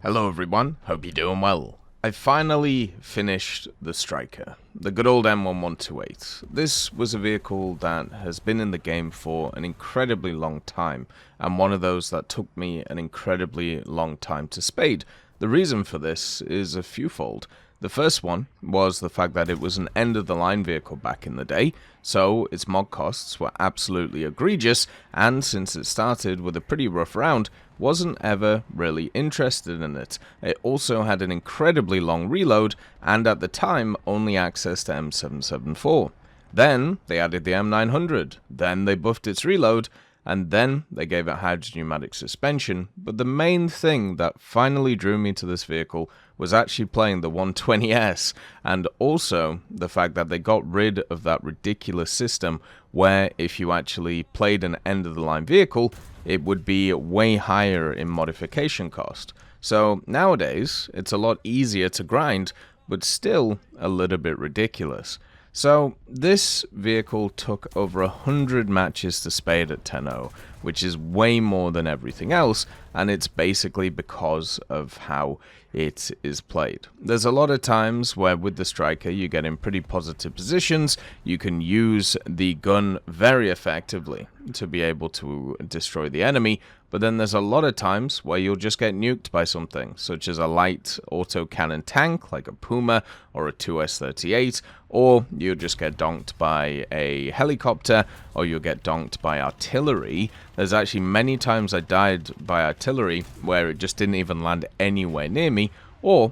Hello everyone, hope you're doing well. I finally finished the Stryker, the good old M1128. This was a vehicle that has been in the game for an incredibly long time, and one of those that took me an incredibly long time to spade. The reason for this is a fewfold. The first one was the fact that it was an end-of-the-line vehicle back in the day, so its mod costs were absolutely egregious, and since it started with a pretty rough round, wasn't ever really interested in it. It also had an incredibly long reload, and at the time, only access to M774. Then, they added the M900, then they buffed its reload, and then they gave it hydrogen pneumatic suspension. But the main thing that finally drew me to this vehicle was actually playing the 120S, and also the fact that they got rid of that ridiculous system where if you actually played an end-of-the-line vehicle, it would be way higher in modification cost. So nowadays, it's a lot easier to grind, but still a little bit ridiculous. So this vehicle took over 100 matches to spade at 10-0, which is way more than everything else, and it's basically because of how it is played. There's a lot of times where with the Stryker you get in pretty positive positions, you can use the gun very effectively to be able to destroy the enemy, but then there's a lot of times where you'll just get nuked by something, such as a light autocannon tank like a Puma or a 2S38, or you'll just get donked by a helicopter, or you'll get donked by artillery. There's actually many times I died by artillery where it just didn't even land anywhere near me, or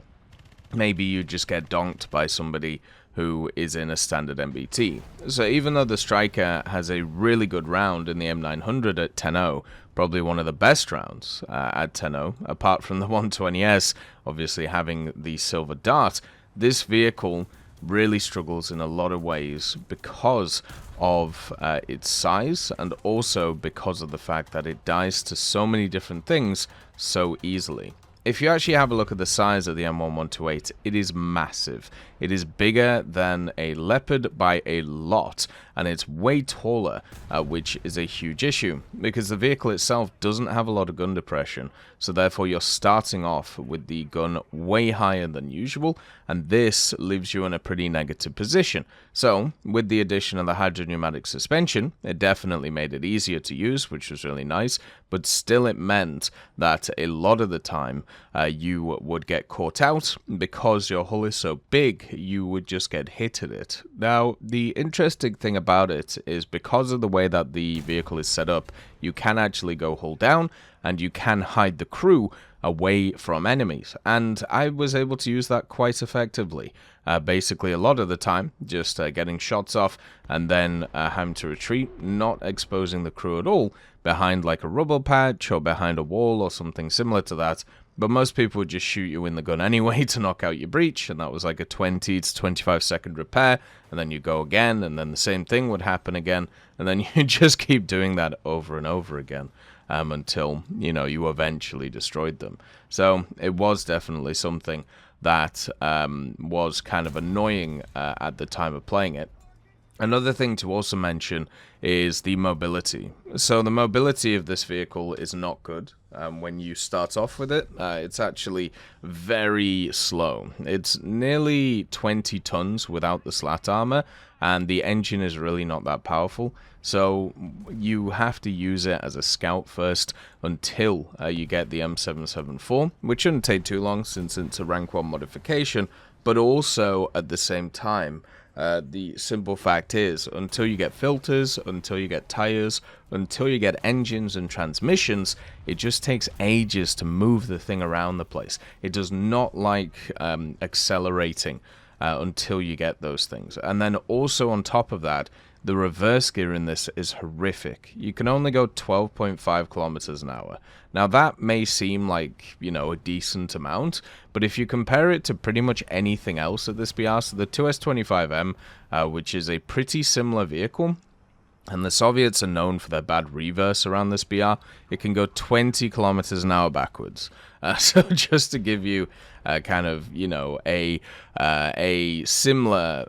maybe you just get donked by somebody who is in a standard MBT. So even though the Stryker has a really good round in the M900 at 10-0, probably one of the best rounds at 10-0, apart from the 120S obviously having the silver dart, this vehicle really struggles in a lot of ways because of its size, and also because of the fact that it dies to so many different things so easily. If you actually have a look at the size of the M1128, it is massive. It is bigger than a Leopard by a lot, and it's way taller, which is a huge issue, because the vehicle itself doesn't have a lot of gun depression, so therefore you're starting off with the gun way higher than usual, and this leaves you in a pretty negative position. So, with the addition of the hydrogen pneumatic suspension, it definitely made it easier to use, which was really nice, but still it meant that a lot of the time you would get caught out because your hull is so big, you would just get hit at it. Now, the interesting thing about it is because of the way that the vehicle is set up, you can actually go hull down and you can hide the crew away from enemies, and I was able to use that quite effectively. Basically a lot of the time just getting shots off and then having to retreat, not exposing the crew at all behind like a rubble patch or behind a wall or something similar to that. But most people would just shoot you in the gun anyway to knock out your breach, and that was like a 20 to 25 second repair, and then you go again, and then the same thing would happen again, and then you just keep doing that over and over again until, you know, you eventually destroyed them. So it was definitely something that was kind of annoying at the time of playing it. Another thing to also mention is the mobility. So the mobility of this vehicle is not good when you start off with it. It's actually very slow. It's nearly 20 tons without the slat armor, and the engine is really not that powerful. So you have to use it as a scout first until you get the M774, which shouldn't take too long since it's a rank 1 modification, but also at the same time, the simple fact is, until you get filters, until you get tires, until you get engines and transmissions, it just takes ages to move the thing around the place. It does not like accelerating until you get those things. And then also on top of that, the reverse gear in this is horrific. You can only go 12.5 kilometers an hour. Now that may seem like, you know, a decent amount, but if you compare it to pretty much anything else at this BR, so the 2S25M, which is a pretty similar vehicle, and the Soviets are known for their bad reverse around this BR, it can go 20 kilometers an hour backwards. So just to give you kind of, you know, a similar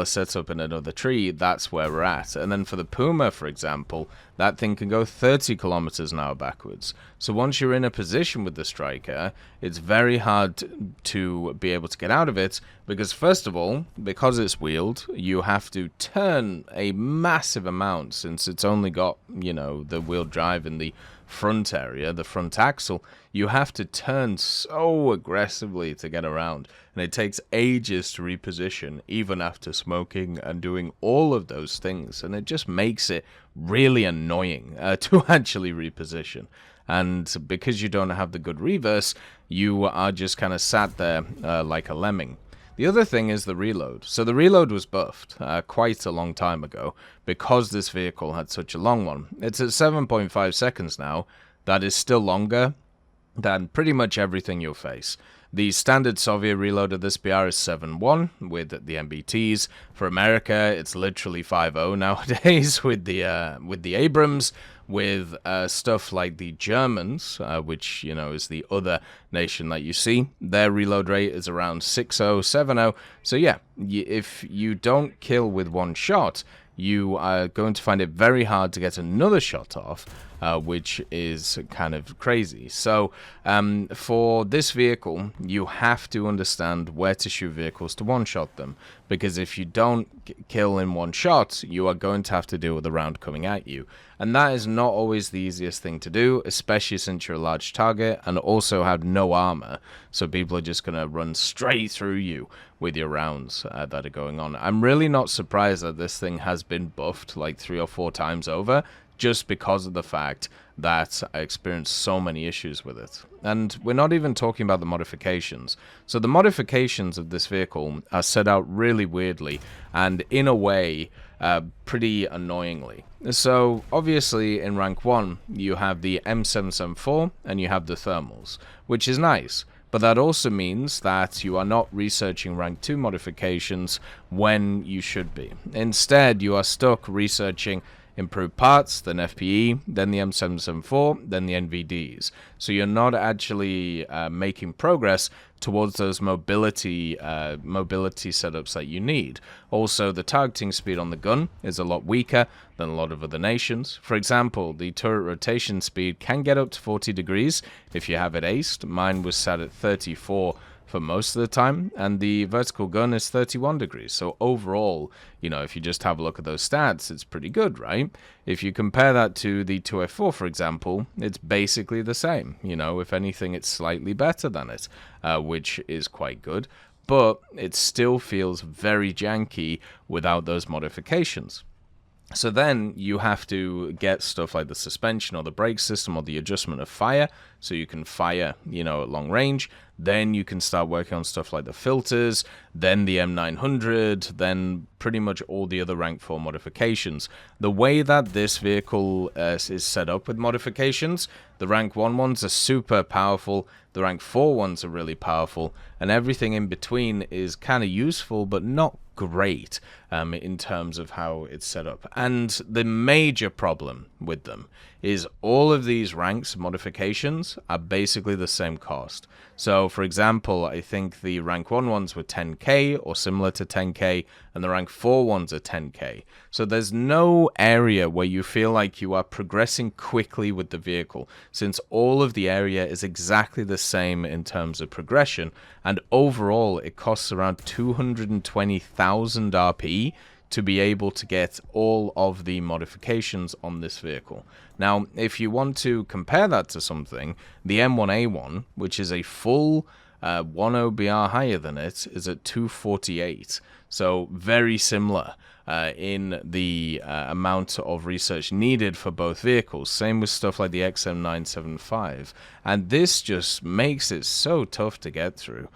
setup in another tree, that's where we're at. And then for the Puma, for example, that thing can go 30 kilometers an hour backwards. So once you're in a position with the Stryker, it's very hard to be able to get out of it, because first of all, because it's wheeled, you have to turn a massive amount, since it's only got, you know, the wheel drive in the front area, the front axle. You have to turn so aggressively to get around, and it takes ages to reposition, even after smoking and doing all of those things, and it just makes it really annoying to actually reposition. And because you don't have the good reverse, you are just kind of sat there like a lemming. The other thing is the reload. So the reload was buffed quite a long time ago because this vehicle had such a long one. It's at 7.5 seconds now. That is still longer than pretty much everything you'll face. The standard Soviet reload of this BR is 7.1 with the MBTs. For America, it's literally 5.0 nowadays with the Abrams. With stuff like the Germans, which, you know, is the other nation that you see, their reload rate is around 6.0, 7.0. So yeah, if you don't kill with one shot, you are going to find it very hard to get another shot off, which is kind of crazy. So for this vehicle, you have to understand where to shoot vehicles to one-shot them, because if you don't kill in one shot, you are going to have to deal with the round coming at you. And that is not always the easiest thing to do, especially since you're a large target and also have no armor. So people are just going to run straight through you with your rounds that are going on. I'm really not surprised that this thing has been buffed like 3 or 4 times over, just because of the fact that I experienced so many issues with it. And we're not even talking about the modifications. So the modifications of this vehicle are set out really weirdly and in a way pretty annoyingly. So obviously in rank 1 you have the M774 and you have the thermals, which is nice. But that also means that you are not researching rank 2 modifications when you should be. Instead, you are stuck researching improved parts, then FPE, then the M774, then the NVDs. So you're not actually making progress towards those mobility setups that you need. Also, the targeting speed on the gun is a lot weaker than a lot of other nations. For example, the turret rotation speed can get up to 40 degrees if you have it aced. Mine was set at 34 for most of the time, and the vertical gun is 31 degrees. So overall, you know, if you just have a look at those stats, it's pretty good, right? If you compare that to the 2F4, for example, it's basically the same. You know, if anything, it's slightly better than it, which is quite good. But it still feels very janky without those modifications. So then you have to get stuff like the suspension or the brake system or the adjustment of fire, so you can fire, you know, at long range. Then you can start working on stuff like the filters, then the M900, then pretty much all the other rank 4 modifications. The way that this vehicle is set up with modifications, the rank 1 ones are super powerful, the rank 4 ones are really powerful, and everything in between is kind of useful but not great in terms of how it's set up. And the major problem with them is all of these ranks modifications are basically the same cost. So for example, I think the rank 1 ones were 10k or similar to 10k, and the rank 4 ones are 10k. So there's no area where you feel like you are progressing quickly with the vehicle, since all of the area is exactly the same in terms of progression, and overall it costs around 220,000 RP to be able to get all of the modifications on this vehicle. Now, if you want to compare that to something, the M1A1, which is a full 1 BR higher than it, is at 248. So very similar in the amount of research needed for both vehicles. Same with stuff like the XM975. And this just makes it so tough to get through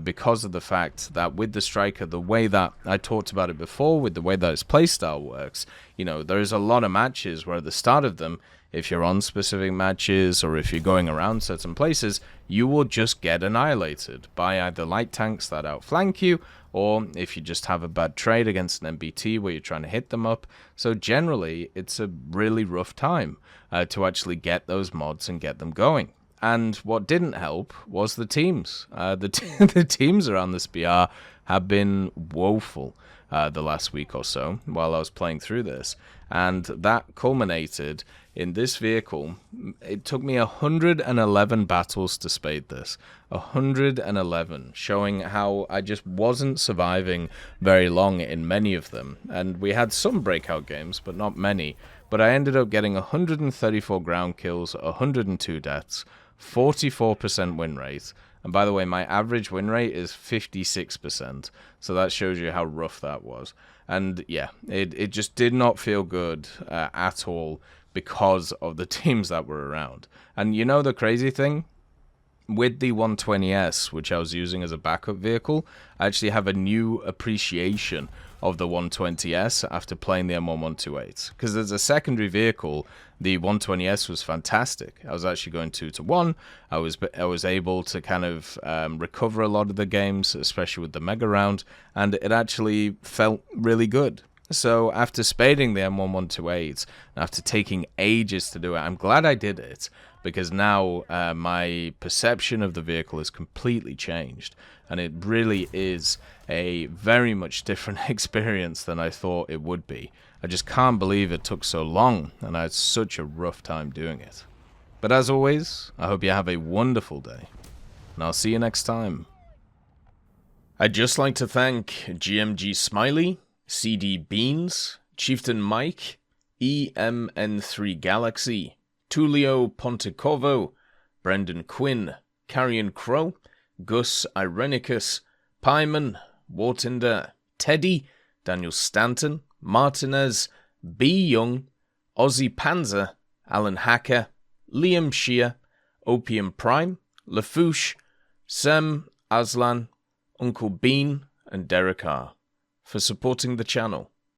because of the fact that with the Stryker, the way that I talked about it before, with the way that its playstyle works, you know, there is a lot of matches where at the start of them, if you're on specific matches or if you're going around certain places, you will just get annihilated by either light tanks that outflank you, or if you just have a bad trade against an MBT where you're trying to hit them up. So generally, it's a really rough time to actually get those mods and get them going. And what didn't help was the teams. The teams around this BR have been woeful the last week or so while I was playing through this. And that culminated in this vehicle. It took me 111 battles to spade this. 111, showing how I just wasn't surviving very long in many of them. And we had some breakout games, but not many. But I ended up getting 134 ground kills, 102 deaths, 44% win rate. And by the way, my average win rate is 56%. So that shows you how rough that was. And yeah, it just did not feel good at all because of the teams that were around. And you know the crazy thing? With the 120S, which I was using as a backup vehicle, I actually have a new appreciation of the 120S after playing the M1128. Because as a secondary vehicle, the 120S was fantastic. I was actually going 2-to-1. I was able to kind of recover a lot of the games, especially with the mega round, and it actually felt really good. So after spading the M1128, after taking ages to do it, I'm glad I did it, because now my perception of the vehicle has completely changed, and it really is a very much different experience than I thought it would be. I just can't believe it took so long, and I had such a rough time doing it. But as always, I hope you have a wonderful day, and I'll see you next time. I'd just like to thank GMG Smiley, CD Beans, Chieftain Mike, EMN3 Galaxy, Tulio Pontecorvo, Brendan Quinn, Carrion Crow, Gus Irenicus, Pyman, Wartinder, Teddy, Daniel Stanton, Martinez, B. Young, Ozzy Panzer, Alan Hacker, Liam Shear, Opium Prime, Lafouche, Sem, Aslan, Uncle Bean, and Derek R. for supporting the channel.